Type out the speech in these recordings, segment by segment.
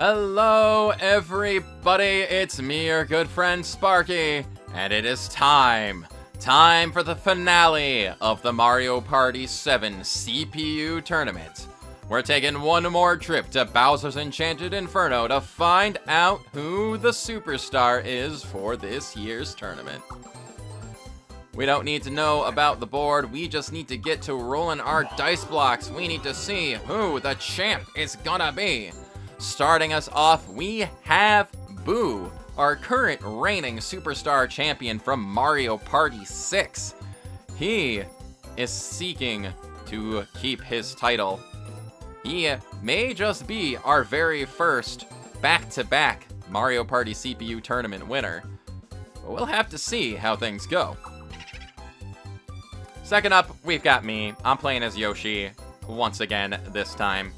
Hello everybody, it's me, your good friend Sparky, and it is time for the finale of the Mario Party 7 CPU tournament. We're taking one more trip to Bowser's Enchanted Inferno to find out who the superstar is for this year's tournament. We don't need to know about the board, we just need to get to rolling our dice blocks. We need to see who the champ is gonna be. Starting us off, we have Boo, our current reigning superstar champion from Mario Party 6. He is seeking to keep his title. He may just be our very first back-to-back Mario Party CPU tournament winner, but we'll have to see how things go. Second up, we've got me. I'm playing as Yoshi once again this time.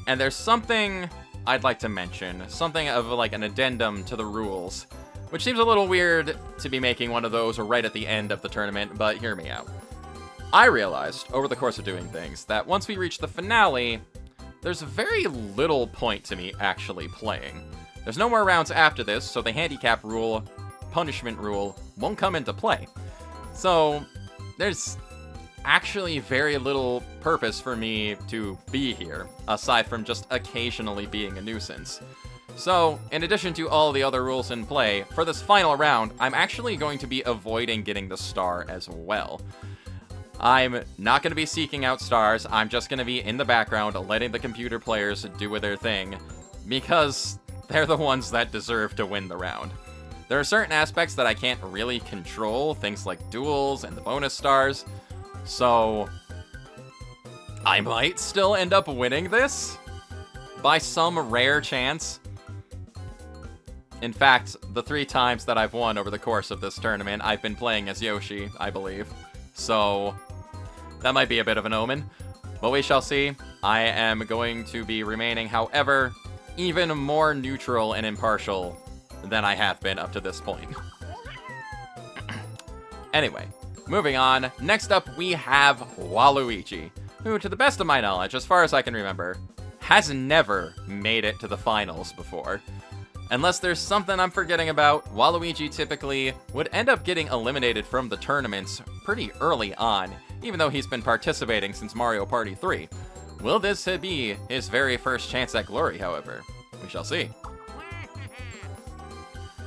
And there's something I'd like to mention, something of like an addendum to the rules, which seems a little weird to be making one of those right at the end of the tournament, but hear me out. I realized, over the course of doing things, that once we reach the finale, there's very little point to me actually playing. There's no more rounds after this, so the handicap rule, punishment rule, won't come into play. So, there's actually very little purpose for me to be here, aside from just occasionally being a nuisance. So, in addition to all the other rules in play, for this final round, I'm actually going to be avoiding getting the star as well. I'm not going to be seeking out stars, I'm just going to be in the background letting the computer players do their thing, because they're the ones that deserve to win the round. There are certain aspects that I can't really control, things like duels and the bonus stars, so I might still end up winning this by some rare chance. In fact, the 3 times that I've won over the course of this tournament, I've been playing as Yoshi, I believe. So that might be a bit of an omen, but we shall see. I am going to be remaining, however, even more neutral and impartial than I have been up to this point. Anyway, moving on. Next up, we have Waluigi, who, to the best of my knowledge, as far as I can remember, has never made it to the finals before. Unless there's something I'm forgetting about, Waluigi typically would end up getting eliminated from the tournaments pretty early on, even though he's been participating since Mario Party 3. Will this be his very first chance at glory, however? We shall see.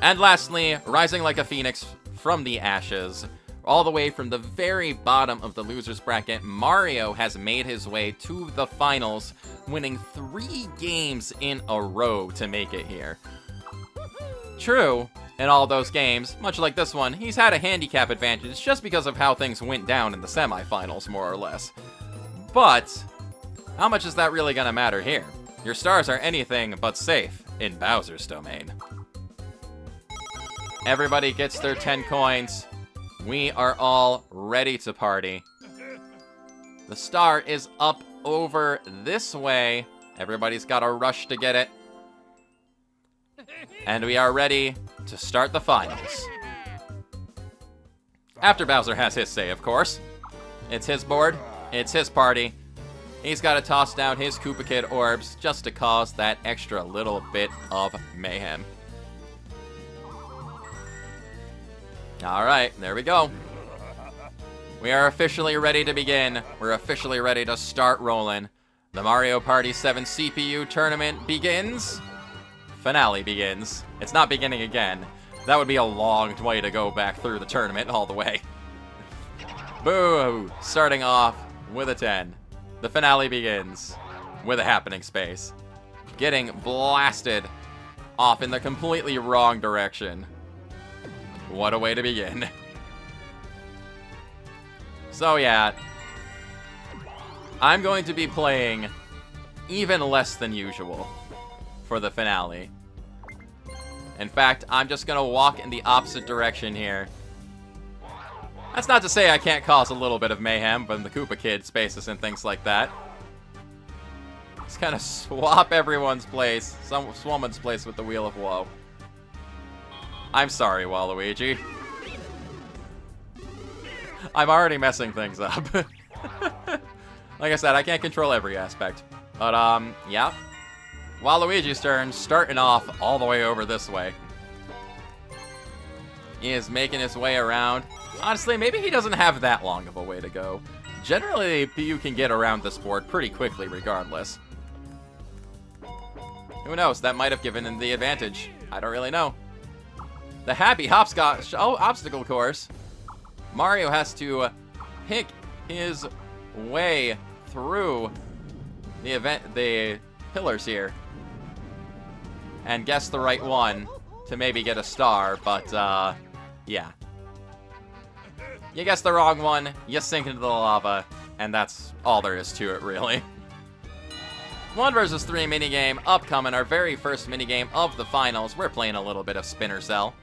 And lastly, rising like a phoenix from the ashes, all the way from the very bottom of the loser's bracket, Mario has made his way to the finals, winning 3 games in a row to make it here. True, in all those games, much like this one, he's had a handicap advantage just because of how things went down in the semifinals, more or less. But how much is that really gonna matter here? Your stars are anything but safe in Bowser's domain. Everybody gets their 10 coins. We are all ready to party. The star is up over this way. Everybody's got a rush to get it. And we are ready to start the finals. After Bowser has his say, of course. It's his board. It's his party. He's got to toss down his Koopa Kid orbs just to cause that extra little bit of mayhem. Alright, there we go. We are officially ready to begin. We're officially ready to start rolling. The Mario Party 7 CPU tournament begins. Finale begins. It's not beginning again. That would be a long way to go back through the tournament all the way. Boo! Starting off with a 10. The finale begins with a happening space. Getting blasted off in the completely wrong direction. What a way to begin. So yeah, I'm going to be playing even less than usual for the finale. In fact, I'm just going to walk in the opposite direction here. That's not to say I can't cause a little bit of mayhem from the Koopa Kid spaces and things like that. Just kind of swap everyone's place, someone's place with the Wheel of Woe. I'm sorry, Waluigi. I'm already messing things up. Like I said, I can't control every aspect. But, yeah. Waluigi's turn, starting off all the way over this way. He is making his way around. Honestly, maybe he doesn't have that long of a way to go. Generally, you can get around this board pretty quickly regardless. Who knows? That might have given him the advantage. I don't really know. The Happy Hopscotch obstacle course. Mario has to pick his way through the pillars here and guess the right one to maybe get a star, but yeah. You guess the wrong one, you sink into the lava, and that's all there is to it, really. 1 vs. 3 minigame upcoming, our very first minigame of the finals. We're playing a little bit of Spinner Cell.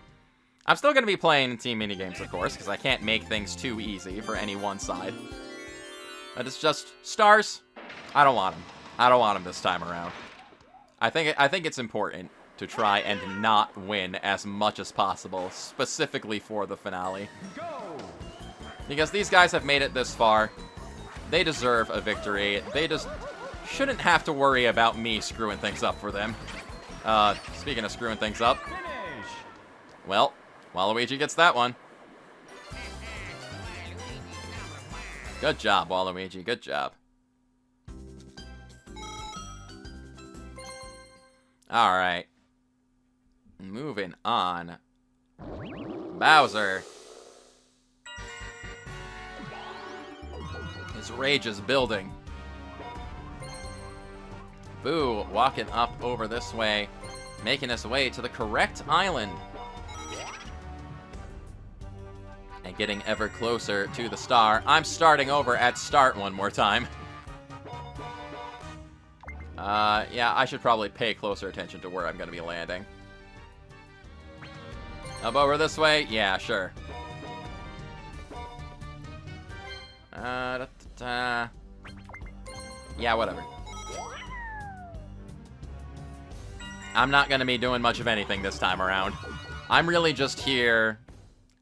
I'm still going to be playing team minigames, of course, because I can't make things too easy for any one side. But it's just stars. I don't want them. I don't want them this time around. I think it's important to try and not win as much as possible, specifically for the finale. Because these guys have made it this far. They deserve a victory. They just shouldn't have to worry about me screwing things up for them. Speaking of screwing things up. Well, Waluigi gets that one. Good job, Waluigi. Good job. Alright. Moving on. Bowser. His rage is building. Boo walking up over this way, making his way to the correct island. And getting ever closer to the star. I'm starting over at start one more time. Yeah, I should probably pay closer attention to where I'm going to be landing. Up over this way? Yeah, sure. Yeah, whatever. I'm not going to be doing much of anything this time around. I'm really just here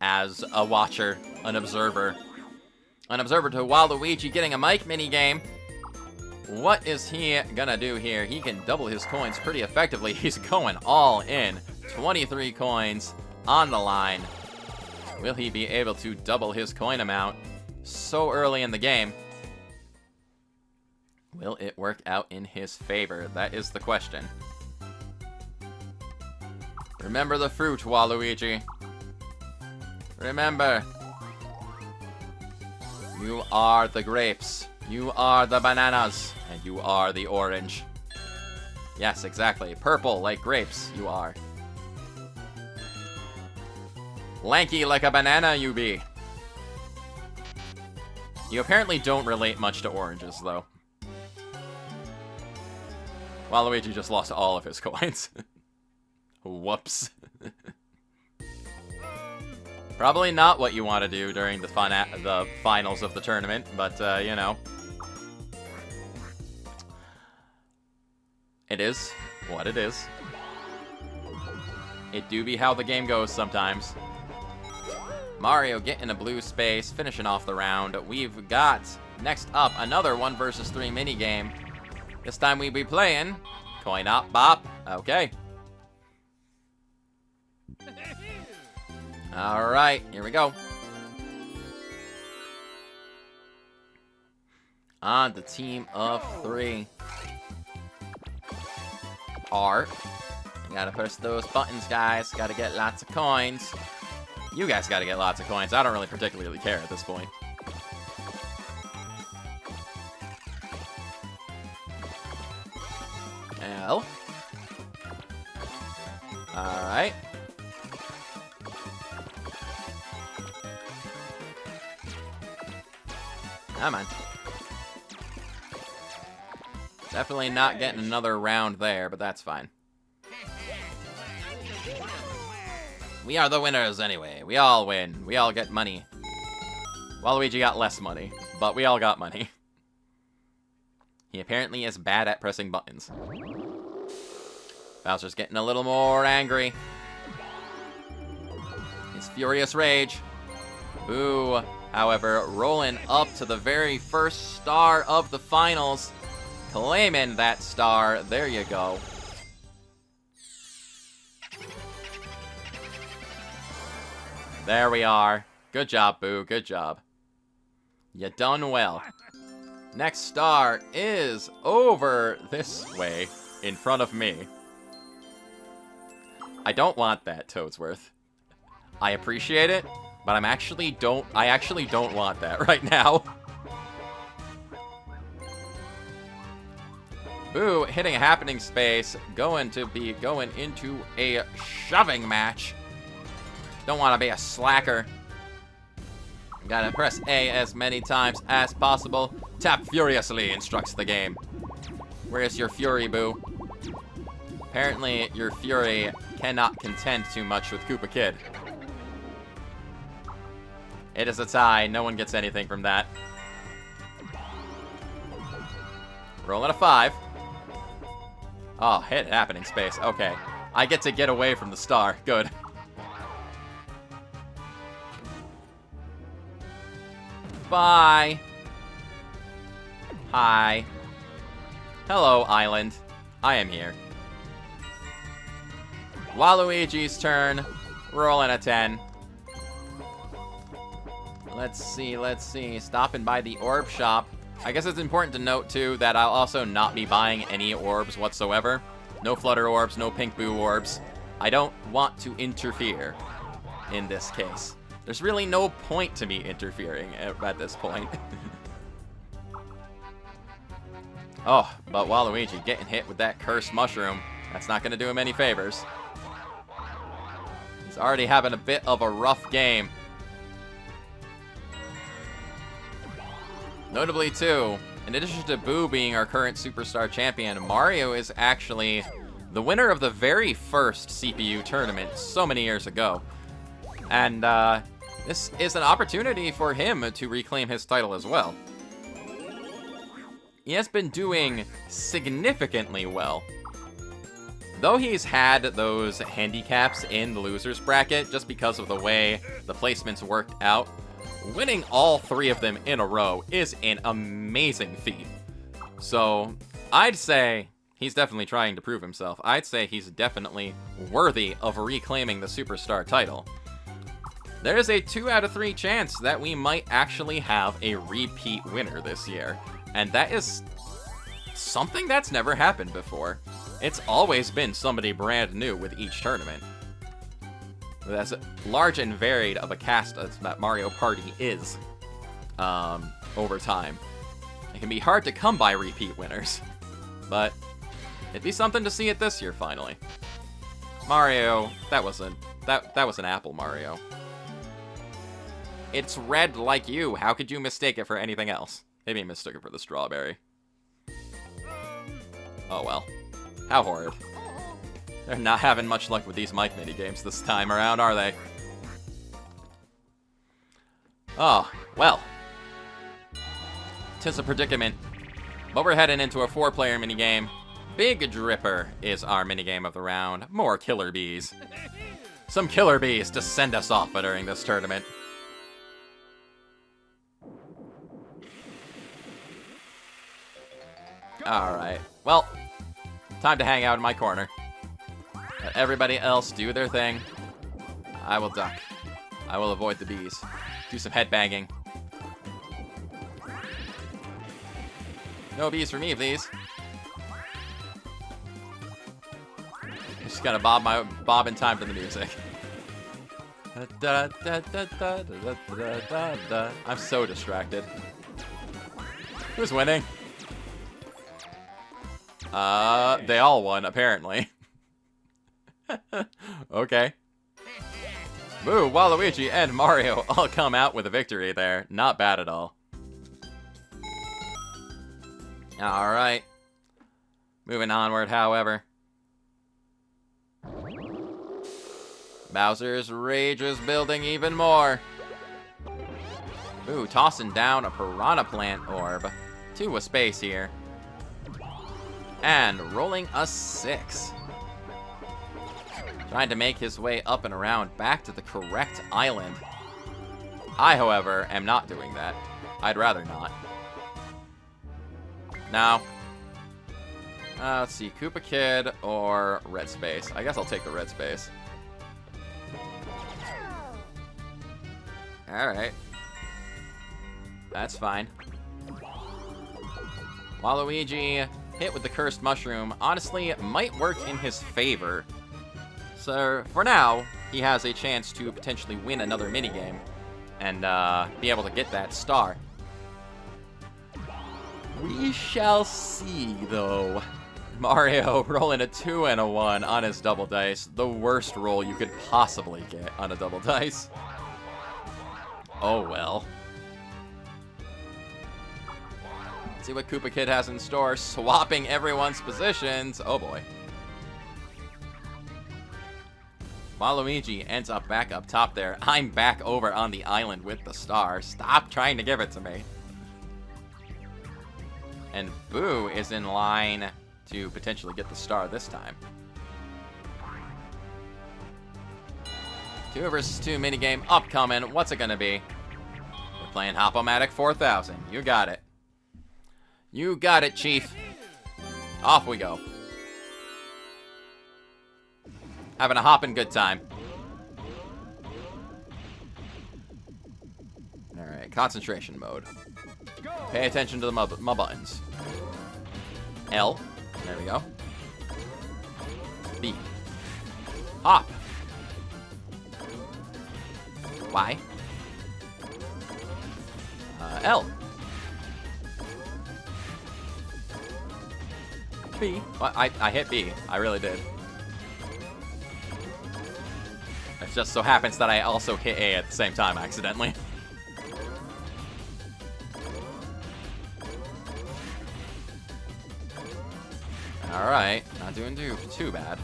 as a watcher, an observer. An observer to Waluigi getting a mic minigame. What is he gonna do here? He can double his coins pretty effectively. He's going all in. 23 coins on the line. Will he be able to double his coin amount so early in the game? Will it work out in his favor? That is the question. Remember the fruit, Waluigi. Remember. You are the grapes. You are the bananas. And you are the orange. Yes, exactly. Purple like grapes, you are. Lanky like a banana, you be. You apparently don't relate much to oranges, though. Waluigi just lost all of his coins. Whoops. Probably not what you want to do during the finals of the tournament, but, you know. It is what it is. It do be how the game goes sometimes. Mario getting a blue space, finishing off the round. We've got, next up, another 1 vs. 3 minigame. This time we be playing Coin Op Bop. Okay. Alright, here we go. On the team of 3. R. You gotta push those buttons, guys. Gotta get lots of coins. You guys gotta get lots of coins. I don't really particularly care at this point. L. Alright. Come on. Definitely not getting another round there, but that's fine. We are the winners anyway. We all win. We all get money. Waluigi got less money, but we all got money. He apparently is bad at pressing buttons. Bowser's getting a little more angry. His furious rage. Boo. However, rolling up to the very first star of the finals. Claiming that star. There you go. There we are. Good job, Boo. Good job. You done well. Next star is over this way in front of me. I don't want that, Toadsworth. I appreciate it, but I actually don't want that right now. Boo hitting a happening space, going into a shoving match. Don't want to be a slacker. Gotta press A as many times as possible. Tap furiously, instructs the game. Where's your fury, Boo? Apparently, your fury cannot contend too much with Koopa Kid. It is a tie. No one gets anything from that. Rolling a 5. Oh, hit happening space. Okay. I get to get away from the star. Good. Bye. Hi. Hello, island. I am here. Waluigi's turn. Rolling a 10. Let's see. Stopping by the orb shop. I guess it's important to note, too, that I'll also not be buying any orbs whatsoever. No Flutter orbs, no Pink Boo orbs. I don't want to interfere in this case. There's really no point to me interfering at this point. Oh, but Waluigi getting hit with that cursed mushroom, that's not going to do him any favors. He's already having a bit of a rough game. Notably, too, in addition to Boo being our current Superstar Champion, Mario is actually the winner of the very first CPU tournament so many years ago. And this is an opportunity for him to reclaim his title as well. He has been doing significantly well. Though he's had those handicaps in the loser's bracket just because of the way the placements worked out, winning all 3 of them in a row is an amazing feat. So, I'd say he's definitely trying to prove himself. I'd say he's definitely worthy of reclaiming the Superstar title. There is a 2 out of 3 chance that we might actually have a repeat winner this year. And that is something that's never happened before. It's always been somebody brand new with each tournament. As large and varied of a cast as that Mario Party is over time. It can be hard to come by repeat winners, but it'd be something to see it this year finally. Mario, that was an apple Mario. It's red like you. How could you mistake it for anything else? Maybe I mistook it for the strawberry. Oh well. How horrid. They're not having much luck with these mic minigames this time around, are they? Oh, well. 'Tis a predicament. But we're heading into a 4-player minigame. Big Dripper is our minigame of the round. More killer bees. Some killer bees to send us off during this tournament. Alright. Well, time to hang out in my corner. Let everybody else do their thing. I will duck. I will avoid the bees. Do some headbanging. No bees for me, please. Just gotta bob in time to the music. I'm so distracted. Who's winning? They all won, apparently. Okay. Boo, Waluigi, and Mario all come out with a victory there. Not bad at all. Alright. Moving onward, however. Bowser's rage is building even more. Ooh, tossing down a Piranha Plant orb to a space here. And rolling a 6. Trying to make his way up and around back to the correct island. I, however, am not doing that. I'd rather not. Now, let's see, Koopa Kid or Red Space. I guess I'll take the Red Space. Alright. That's fine. Waluigi hit with the cursed mushroom honestly might work in his favor. So, for now, he has a chance to potentially win another minigame and be able to get that star. We shall see, though. Mario rolling a 2 and a 1 on his double dice. The worst roll you could possibly get on a double dice. Oh well. Let's see what Koopa Kid has in store. Swapping everyone's positions. Oh boy. Waluigi ends up back up top there. I'm back over on the island with the star. Stop trying to give it to me. And Boo is in line to potentially get the star this time. 2 versus 2 minigame upcoming. What's it gonna be? We're playing Hop-O-Matic 4000. You got it. You got it, Chief. Off we go. Having a hoppin' good time. Alright, concentration mode. Pay attention to the my buttons. L. There we go. B. Hop. Y. L. B. Well, I hit B. I really did. It just so happens that I also hit A at the same time accidentally. Alright, not doing too bad.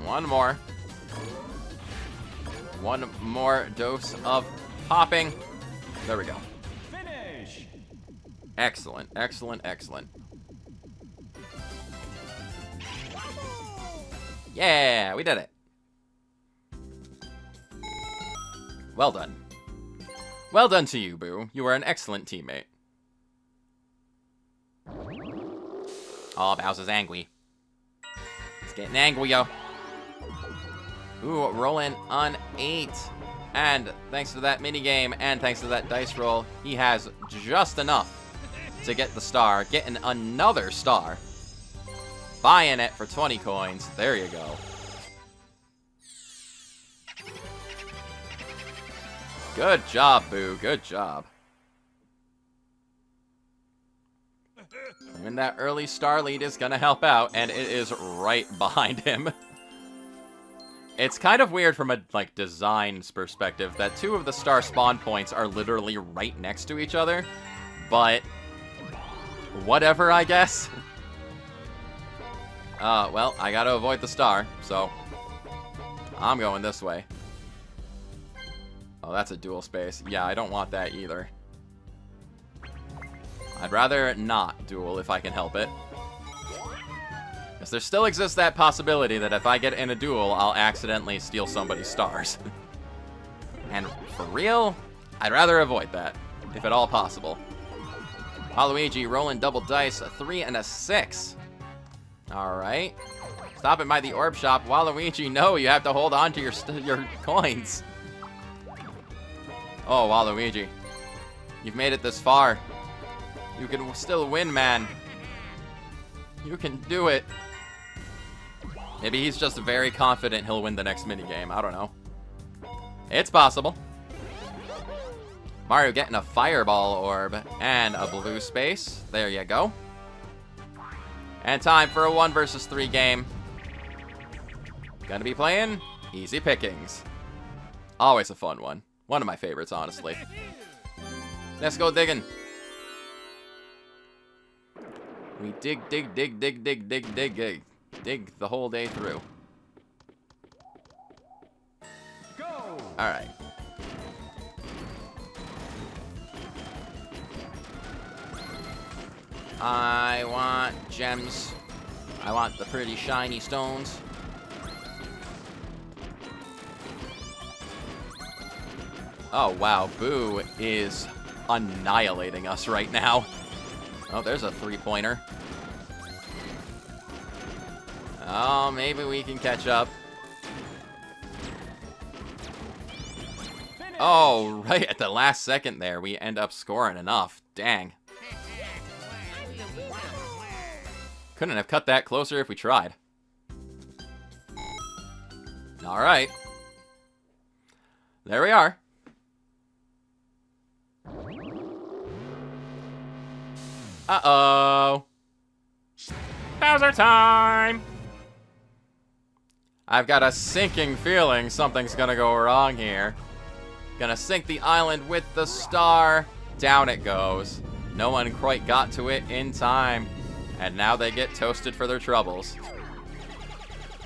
One more. One more dose of popping. There we go. Finish. Excellent, excellent, excellent. Yeah, we did it. Well done. Well done to you, Boo. You were an excellent teammate. Oh, Bowser's angry. He's getting angry, yo. Ooh, rolling on 8. And thanks to that minigame and thanks to that dice roll, he has just enough to get the star. Getting another star. Buying it for 20 coins. There you go. Good job, Boo. Good job. And that early star lead is going to help out, and it is right behind him. It's kind of weird from a, like, design's perspective that 2 of the star spawn points are literally right next to each other. But, whatever, I guess. Well, I gotta avoid the star, so I'm going this way. Oh, that's a dual space. Yeah, I don't want that either. I'd rather not duel if I can help it. Because there still exists that possibility that if I get in a duel, I'll accidentally steal somebody's stars. And for real, I'd rather avoid that, if at all possible. Waluigi rolling double dice, a 3 and a 6. Alright. Stopping by the orb shop. Waluigi, no, you have to hold on to your coins. Oh, Waluigi. You've made it this far. You can still win, man. You can do it. Maybe he's just very confident he'll win the next minigame. I don't know. It's possible. Mario getting a fireball orb and a blue space. There you go. And time for a 1 versus 3 game. Gonna be playing Easy Pickings. Always a fun one. One of my favorites, honestly. Let's go digging. We dig the whole day through. Go! Alright. I want gems. I want the pretty shiny stones. Oh, wow. Boo is annihilating us right now. Oh, there's a 3-pointer. Oh, maybe we can catch up. Oh, right at the last second there, we end up scoring enough. Dang. Couldn't have cut that closer if we tried. Alright. There we are. Uh-oh. Bowser time! I've got a sinking feeling something's gonna go wrong here. Gonna sink the island with the star. Down it goes. No one quite got to it in time. And now they get toasted for their troubles.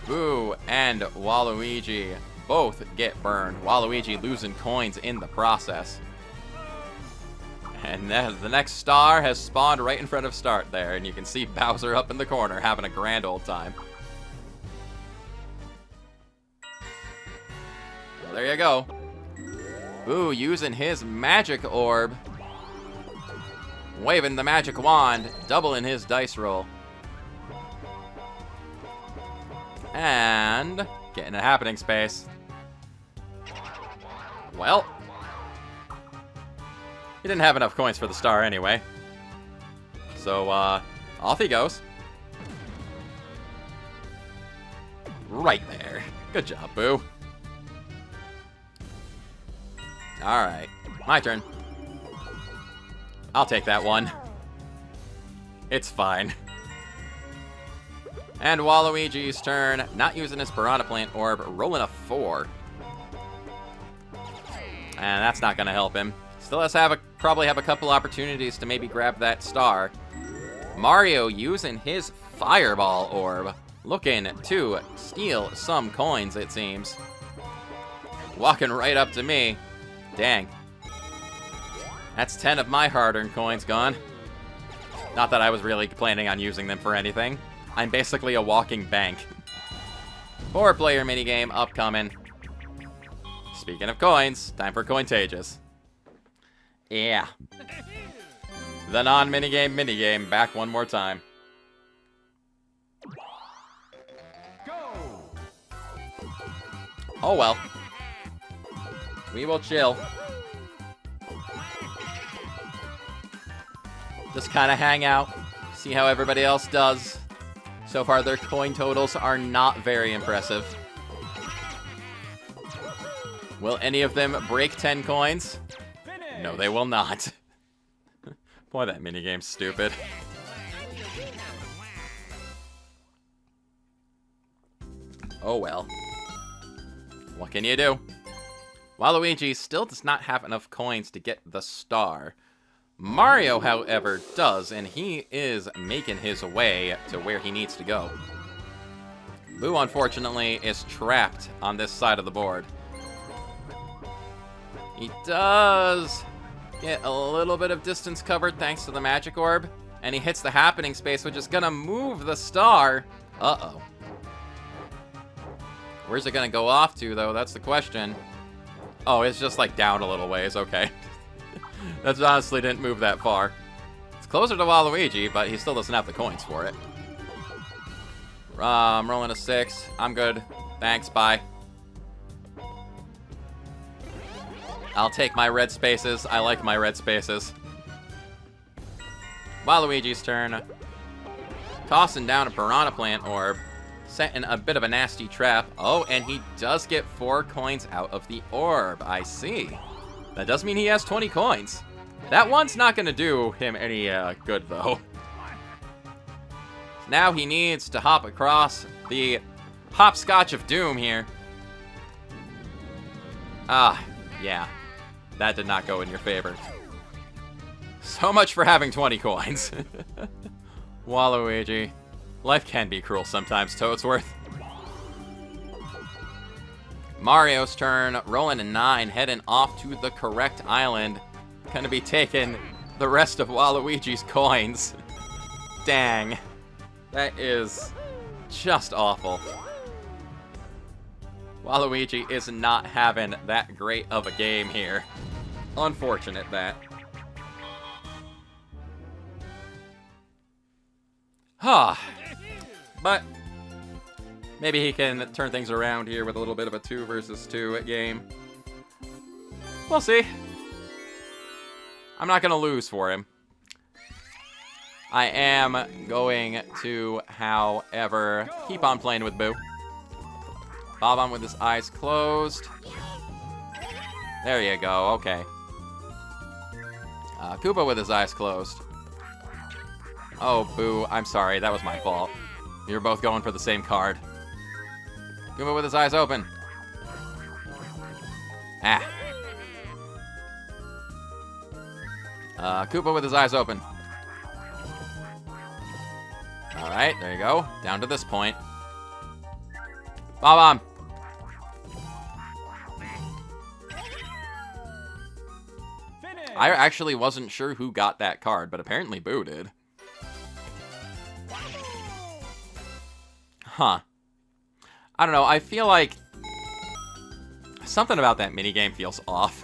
Boo and Waluigi both get burned. Waluigi losing coins in the process. And the next star has spawned right in front of Start there. And you can see Bowser up in the corner having a grand old time. Well, there you go. Boo using his magic orb. Waving the magic wand, doubling his dice roll. And getting a happening space. Well, he didn't have enough coins for the star anyway. So, off he goes. Right there. Good job, Boo. Alright, my turn. I'll take that one. It's fine. And Waluigi's turn, not using his Piranha Plant Orb, rolling a 4. And that's not going to help him. Still has to probably have a couple opportunities to maybe grab that star. Mario using his Fireball Orb, looking to steal some coins, it seems. Walking right up to me. Dang. That's 10 of my hard-earned coins gone. Not that I was really planning on using them for anything. I'm basically a walking bank. 4-player minigame upcoming. Speaking of coins, time for Cointagious. Yeah. The non-minigame minigame back one more time. Oh well. We will chill. Just kind of hang out, see how everybody else does. So far, their coin totals are not very impressive. Will any of them break 10 coins? No, they will not. Boy, that minigame's stupid. Oh well. What can you do? Waluigi still does not have enough coins to get the star. Mario, however, does, and he is making his way to where he needs to go. Boo, unfortunately, is trapped on this side of the board. He does get a little bit of distance covered thanks to the magic orb, and he hits the happening space, which is gonna move the star. Uh-oh. Where's it gonna go off to, though? That's the question. Oh, it's just, like, down a little ways. Okay. That honestly didn't move that far. It's closer to Waluigi, but he still doesn't have the coins for it. I'm rolling a 6. I'm good. Thanks, bye. I'll take my red spaces. I like my red spaces. Waluigi's turn. Tossing down a Piranha Plant Orb. Setting a bit of a nasty trap. Oh, and he does get 4 coins out of the orb. I see. That does mean he has 20 coins. That one's not going to do him any good, though. Now he needs to hop across the hopscotch of doom here. Ah, yeah. That did not go in your favor. So much for having 20 coins. Waluigi. Life can be cruel sometimes, Toadsworth. Mario's turn, rolling a 9, heading off to the correct island. Gonna be taking the rest of Waluigi's coins. Dang. That is just awful. Waluigi is not having that great of a game here. Unfortunate that. Huh. But maybe he can turn things around here with a little bit of a 2 versus 2 game. We'll see. I'm not gonna lose for him. I am going to, however, keep on playing with Boo. Bob-omb with his eyes closed. There you go, okay. Koopa with his eyes closed. Oh, Boo, I'm sorry, that was my fault. You're both going for the same card. Koopa with his eyes open. Ah. Koopa with his eyes open. Alright, there you go. Down to this point. Bob-omb. I actually wasn't sure who got that card, but apparently Boo did. Huh. I don't know, I feel like something about that minigame feels off.